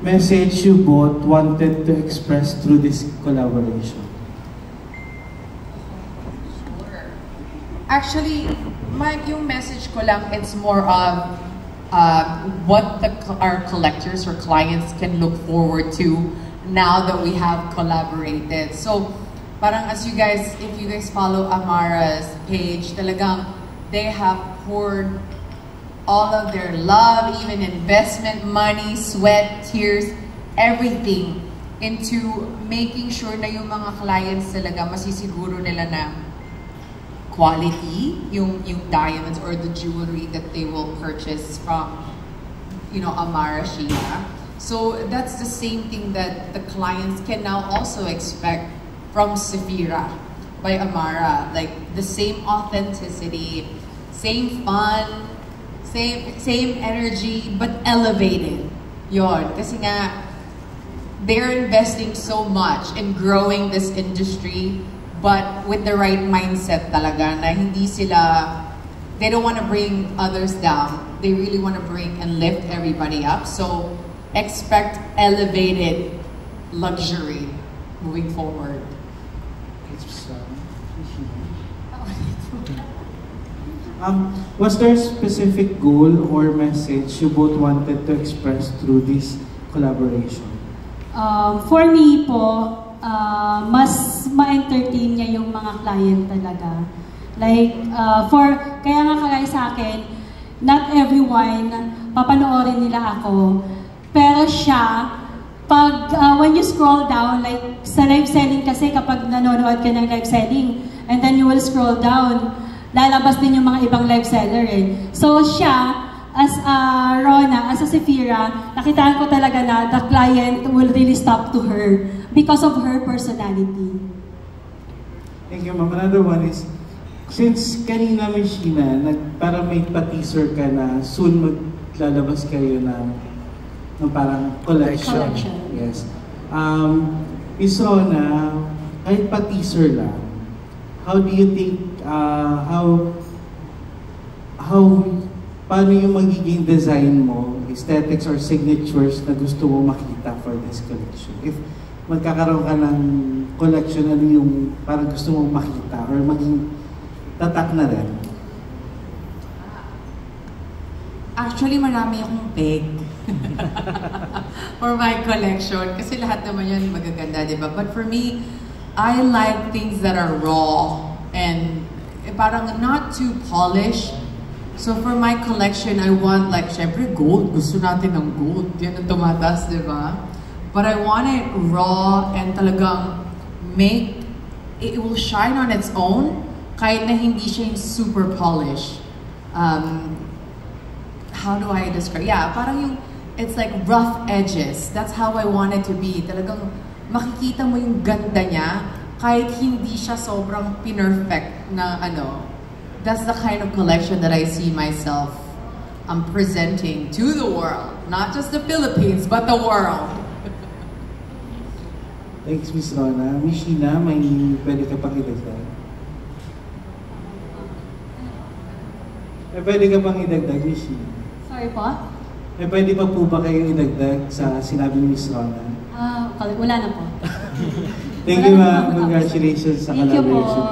message you both wanted to express through this collaboration? Actually, yung message ko lang, it's more of what our collectors or clients can look forward to now that we have collaborated. So, parang if you guys follow Amara's page, talagang they have poured all of their love, even investment, money, sweat, tears, everything into making sure na yung mga clients talaga masisiguro nila na quality, yung diamonds or the jewelry that they will purchase from, Amara Sheila. So that's the same thing that the clients can now also expect from Sephira by Amara. Like the same authenticity, same fun, same energy, but elevated. Yon. Kasi nga, they're investing so much in growing this industry, but with the right mindset talaga na they don't want to bring others down. They really want to bring and lift everybody up. So expect elevated luxury moving forward. Was there a specific goal or message you both wanted to express through this collaboration? For me po, mas ma-entertain niya yung mga client talaga. Like, kaya nga kagaya sa akin, not everyone, papanoorin nila ako. Pero siya, when you scroll down, like sa live selling kasi kapag nanonood ka ng live selling, and then you will scroll down, lalabas din yung mga ibang live seller eh. So siya, as Rona, as a Sephira, nakitaan ko talaga na the client will really stop to her because of her personality. Thank you, ma'am. Another one is, since kanina, Miss Sheena, para may pa-teaser ka na soon maglalabas kayo ng parang collection. Yes. Miss Rona, kahit pa-teaser lang, how do you think, paano yung magiging design mo, aesthetics or signatures na gusto mo makita for this collection? If magkakaroon ka ng collection, ano yung parang gusto mo makita or maging tatak na rin? Actually, marami akong peg for my collection. Kasi lahat naman yun magaganda, di ba? But for me, I like things that are raw and parang not too polished. So for my collection, I want syempre gold. Gusto natin ng gold. Yan ang tumatas, di ba? But I want it raw and talagang it will shine on its own kahit na hindi siya yung super polished. How do I describe? Yeah, parang it's like rough edges. That's how I want it to be. Talagang makikita mo yung ganda niya kahit hindi siya sobrang perfect na That's the kind of collection that I see myself presenting to the world. Not just the Philippines, but the world. Thanks, Miss Rona. Miss Sheena, may pwede ka pang idagdag? Pwede ka pang idagdag, Miss Sheena? Sorry po? Pwede pa po ba kayong idagdag sa sinabi ni Miss Rona? Wala na po. Thank you, ma'am. Congratulations sa collaboration.